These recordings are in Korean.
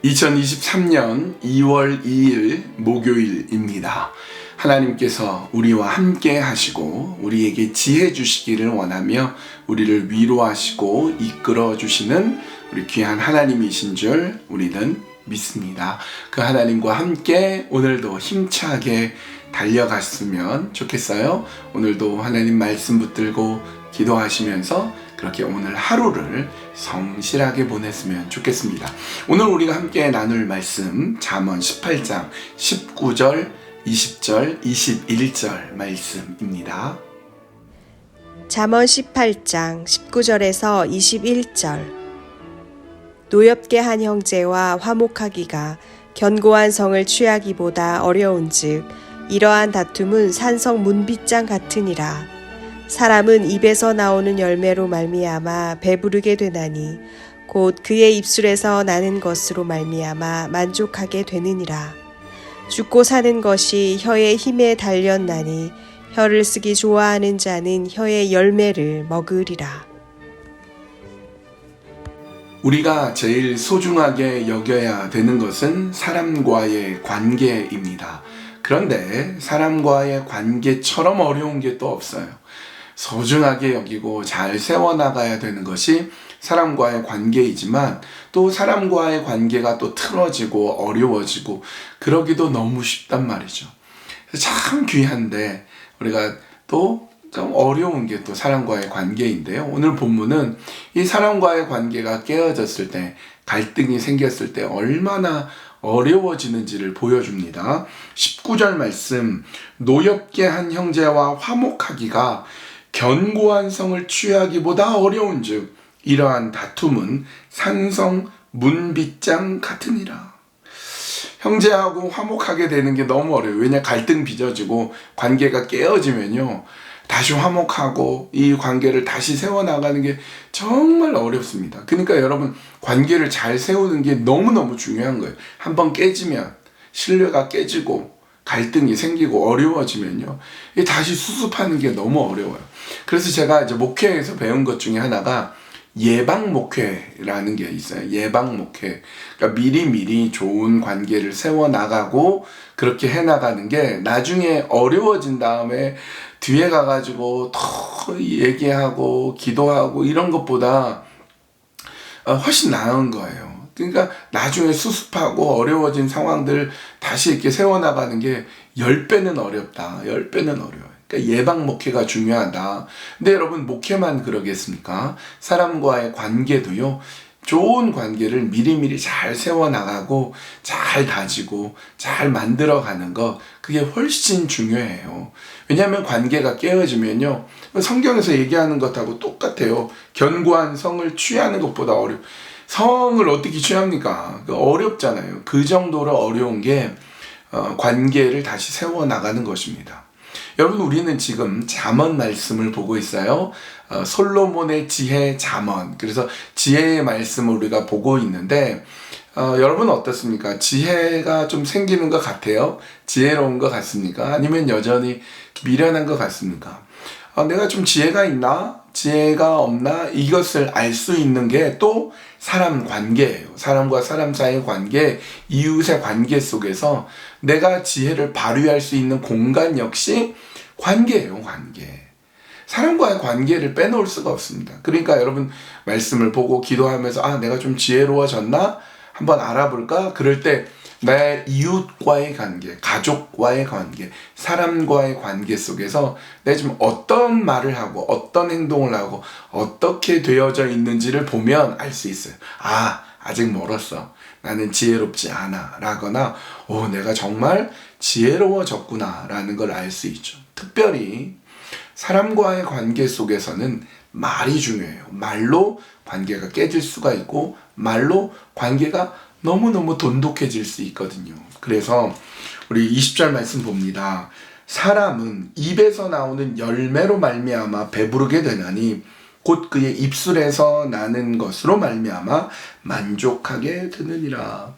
2023년 2월 2일 목요일입니다. 하나님께서 우리와 함께 하시고 우리에게 지혜 주시기를 원하며 우리를 위로하시고 이끌어 주시는 우리 귀한 하나님이신 줄 우리는 믿습니다. 그 하나님과 함께 오늘도 힘차게 달려갔으면 좋겠어요. 오늘도 하나님 말씀 붙들고 기도하시면서 그렇게 오늘 하루를 성실하게 보냈으면 좋겠습니다. 오늘 우리가 함께 나눌 말씀 잠언 18장 19절, 20절, 21절 말씀입니다. 잠언 18장 19절에서 21절. 노엽게 한 형제와 화목하기가 견고한 성을 취하기보다 어려운즉 이러한 다툼은 산성 문빗장 같으니라. 사람은 입에서 나오는 열매로 말미암아 배부르게 되나니 곧 그의 입술에서 나는 것으로 말미암아 만족하게 되느니라. 죽고 사는 것이 혀의 힘에 달렸나니 혀를 쓰기 좋아하는 자는 혀의 열매를 먹으리라. 우리가 제일 소중하게 여겨야 되는 것은 사람과의 관계입니다. 그런데 사람과의 관계처럼 어려운 게 또 없어요. 소중하게 여기고 잘 세워나가야 되는 것이 사람과의 관계이지만 또 사람과의 관계가 또 틀어지고 어려워지고 그러기도 너무 쉽단 말이죠. 참 귀한데 우리가 또 좀 어려운 게 또 사람과의 관계인데요. 오늘 본문은 이 사람과의 관계가 깨어졌을 때, 갈등이 생겼을 때 얼마나 어려워지는지를 보여줍니다. 19절 말씀, 노엽게 한 형제와 화목하기가 견고한 성을 취하기보다 어려운즉 이러한 다툼은 산성 문빗장 같으니라. 형제하고 화목하게 되는 게 너무 어려워요. 왜냐, 갈등 빚어지고 관계가 깨어지면요, 다시 화목하고 이 관계를 다시 세워나가는 게 정말 어렵습니다. 그러니까 여러분, 관계를 잘 세우는 게 너무너무 중요한 거예요. 한번 깨지면, 신뢰가 깨지고 갈등이 생기고 어려워지면요, 다시 수습하는 게 너무 어려워요. 그래서 제가 이제 목회에서 배운 것 중에 하나가 예방 목회라는 게 있어요. 예방 목회. 그러니까 미리미리 좋은 관계를 세워나가고 그렇게 해나가는 게 나중에 어려워진 다음에 뒤에 가가지고 더 얘기하고 기도하고 이런 것보다 훨씬 나은 거예요. 그러니까 나중에 수습하고 어려워진 상황들 다시 이렇게 세워나가는 게 10배는 어렵다. 10배는 어려워요. 그러니까 예방 목회가 중요하다. 근데 여러분, 목회만 그러겠습니까? 사람과의 관계도요, 좋은 관계를 미리미리 잘 세워나가고 잘 다지고 잘 만들어가는 거, 그게 훨씬 중요해요. 왜냐하면 관계가 깨어지면요, 성경에서 얘기하는 것하고 똑같아요. 견고한 성을 취하는 것보다 어려워. 성을 어떻게 취합니까? 어렵잖아요. 그 정도로 어려운 게 관계를 다시 세워나가는 것입니다. 여러분, 우리는 지금 잠언 말씀을 보고 있어요. 솔로몬의 지혜 잠언. 그래서 지혜의 말씀을 우리가 보고 있는데 여러분 어떻습니까? 지혜가 좀 생기는 것 같아요? 지혜로운 것 같습니까? 아니면 여전히 미련한 것 같습니까? 내가 좀 지혜가 있나? 지혜가 없나? 이것을 알 수 있는 게 또 사람 관계예요. 사람과 사람 사이의 관계, 이웃의 관계 속에서 내가 지혜를 발휘할 수 있는 공간 역시 관계예요, 관계. 사람과의 관계를 빼놓을 수가 없습니다. 그러니까 여러분, 말씀을 보고 기도하면서 내가 좀 지혜로워졌나? 한번 알아볼까? 그럴 때 내 이웃과의 관계, 가족과의 관계, 사람과의 관계 속에서 내가 지금 어떤 말을 하고 어떤 행동을 하고 어떻게 되어져 있는지를 보면 알 수 있어요. 아직 멀었어. 나는 지혜롭지 않아. 라거나 내가 정말 지혜로워졌구나. 라는 걸 알 수 있죠. 특별히 사람과의 관계 속에서는 말이 중요해요. 말로 관계가 깨질 수가 있고 말로 관계가 너무너무 돈독해질 수 있거든요. 그래서 우리 20절 말씀 봅니다. 사람은 입에서 나오는 열매로 말미암아 배부르게 되나니 곧 그의 입술에서 나는 것으로 말미암아 만족하게 되느니라.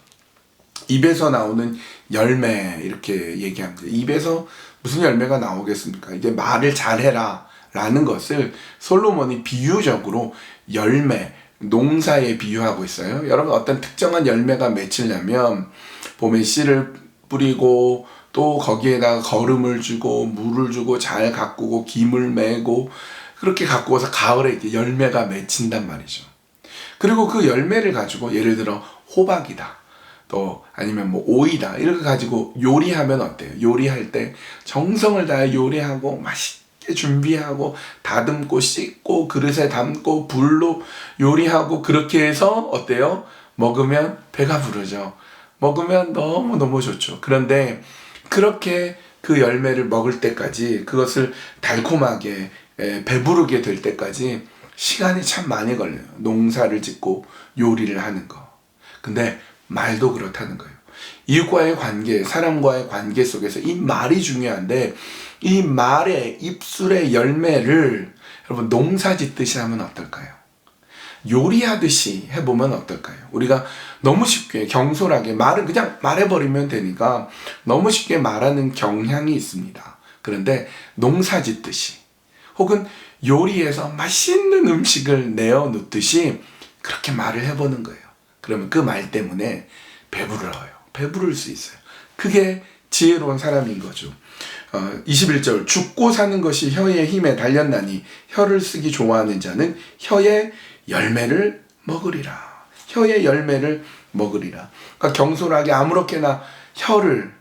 입에서 나오는 열매, 이렇게 얘기합니다. 입에서 무슨 열매가 나오겠습니까? 이제 말을 잘해라 라는 것을 솔로몬이 비유적으로 열매, 농사에 비유하고 있어요. 여러분 어떤 특정한 열매가 맺히려면 봄에 씨를 뿌리고 또 거기에다가 거름을 주고 물을 주고 잘 가꾸고 김을 매고 그렇게 가꾸어서 가을에 이렇게 열매가 맺힌단 말이죠. 그리고 그 열매를 가지고 예를 들어 호박이다. 또 아니면 뭐 오이다. 이렇게 가지고 요리하면 어때요? 요리할 때 정성을 다해 요리하고 맛있게 준비하고 다듬고 씻고 그릇에 담고 불로 요리하고 그렇게 해서 어때요? 먹으면 배가 부르죠. 먹으면 너무너무 좋죠. 그런데 그렇게 그 열매를 먹을 때까지 그것을 달콤하게 배부르게 될 때까지 시간이 참 많이 걸려요. 농사를 짓고 요리를 하는 거. 근데 말도 그렇다는 거예요. 이웃과의 관계, 사람과의 관계 속에서 이 말이 중요한데 이 말의 입술의 열매를 여러분 농사 짓듯이 하면 어떨까요? 요리하듯이 해보면 어떨까요? 우리가 너무 쉽게 경솔하게 말은 그냥 말해버리면 되니까 너무 쉽게 말하는 경향이 있습니다. 그런데 농사 짓듯이 혹은 요리해서 맛있는 음식을 내어놓듯이 그렇게 말을 해보는 거예요. 그러면 그 말 때문에 배부르요. 배부를 수 있어요. 그게 지혜로운 사람인 거죠. 21절 죽고 사는 것이 혀의 힘에 달렸나니 혀를 쓰기 좋아하는 자는 혀의 열매를 먹으리라. 혀의 열매를 먹으리라. 그러니까 경솔하게 아무렇게나 혀를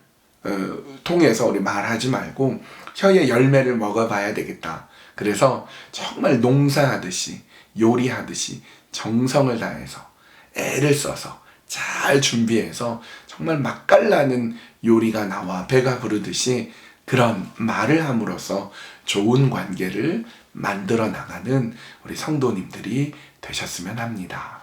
통해서 우리 말하지 말고 혀의 열매를 먹어봐야 되겠다. 그래서 정말 농사하듯이 요리하듯이 정성을 다해서 애를 써서 잘 준비해서 정말 맛깔나는 요리가 나와 배가 부르듯이 그런 말을 함으로써 좋은 관계를 만들어 나가는 우리 성도님들이 되셨으면 합니다.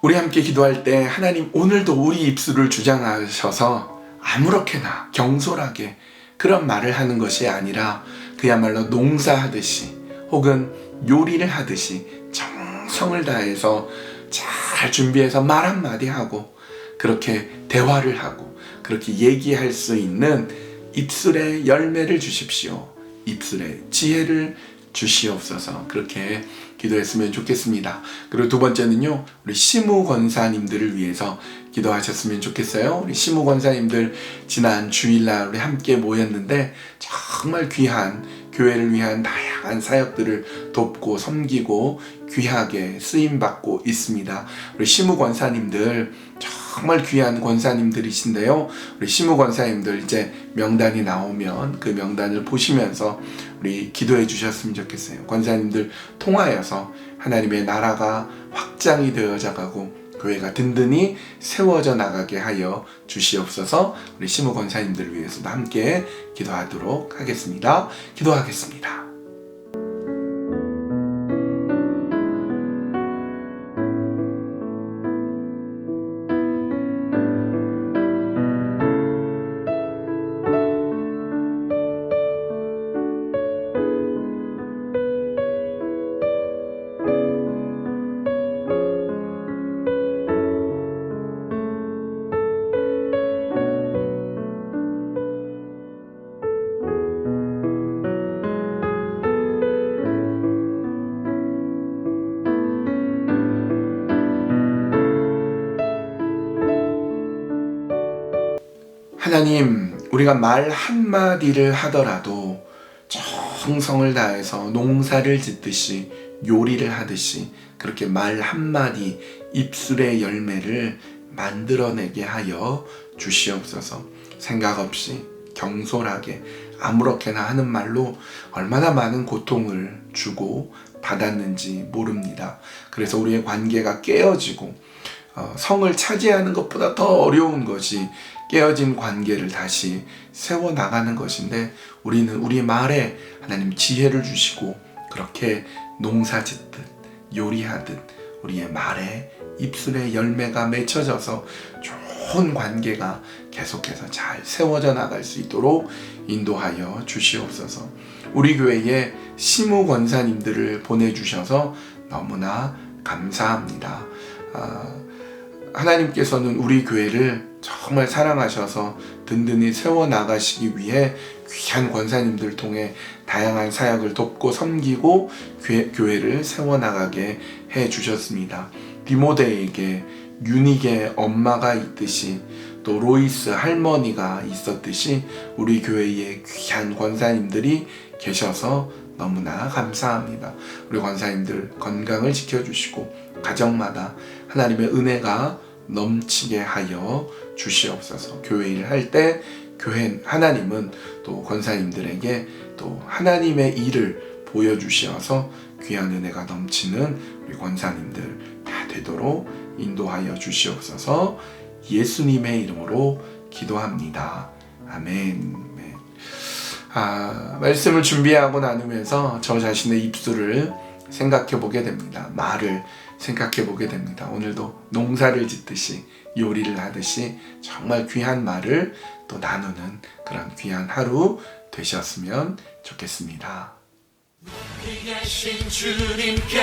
우리 함께 기도할 때 하나님 오늘도 우리 입술을 주장하셔서 아무렇게나 경솔하게 그런 말을 하는 것이 아니라 그야말로 농사하듯이 혹은 요리를 하듯이 정성을 다해서 잘 준비해서 말 한마디 하고 그렇게 대화를 하고 그렇게 얘기할 수 있는 입술의 열매를 주십시오. 입술의 지혜를 주시옵소서. 그렇게 기도했으면 좋겠습니다. 그리고 두 번째는요, 우리 시무 권사님들을 위해서 기도하셨으면 좋겠어요. 우리 시무 권사님들 지난 주일날 우리 함께 모였는데 정말 귀한 교회를 위한 다양한 사역들을 돕고 섬기고 귀하게 쓰임받고 있습니다. 우리 시무 권사님들 정말 귀한 권사님들이신데요. 우리 시무 권사님들 이제 명단이 나오면 그 명단을 보시면서 우리 기도해 주셨으면 좋겠어요. 권사님들 통하여서 하나님의 나라가 확장이 되어져 가고 교회가 든든히 세워져 나가게 하여 주시옵소서. 우리 시무 권사님들을 위해서도 함께 기도하도록 하겠습니다. 기도하겠습니다. 하나님, 우리가 말 한마디를 하더라도 정성을 다해서 농사를 짓듯이 요리를 하듯이 그렇게 말 한마디 입술의 열매를 만들어내게 하여 주시옵소서. 생각 없이 경솔하게 아무렇게나 하는 말로 얼마나 많은 고통을 주고 받았는지 모릅니다. 그래서 우리의 관계가 깨어지고 성을 차지하는 것보다 더 어려운 것이 깨어진 관계를 다시 세워나가는 것인데 우리는 우리 말에 하나님 지혜를 주시고 그렇게 농사 짓듯 요리하듯 우리의 말에 입술에 열매가 맺혀져서 좋은 관계가 계속해서 잘 세워져 나갈 수 있도록 인도하여 주시옵소서. 우리 교회에 시무 권사님들을 보내주셔서 너무나 감사합니다. 하나님께서는 우리 교회를 정말 사랑하셔서 든든히 세워나가시기 위해 귀한 권사님들 통해 다양한 사역을 돕고 섬기고 교회를 세워나가게 해주셨습니다. 디모데에게 유닉의 엄마가 있듯이 또 로이스 할머니가 있었듯이 우리 교회에 귀한 권사님들이 계셔서 너무나 감사합니다. 우리 권사님들 건강을 지켜주시고 가정마다 하나님의 은혜가 넘치게 하여 주시옵소서. 교회 일 할 때 하나님은 또 권사님들에게 또 하나님의 일을 보여주셔서 귀한 은혜가 넘치는 우리 권사님들 다 되도록 인도하여 주시옵소서. 예수님의 이름으로 기도합니다. 아멘. 말씀을 준비하고 나누면서 저 자신의 입술을 생각해 보게 됩니다. 말을 생각해 보게 됩니다. 오늘도 농사를 짓듯이 요리를 하듯이 정말 귀한 말을 또 나누는 그런 귀한 하루 되셨으면 좋겠습니다. 높이 계신 주님께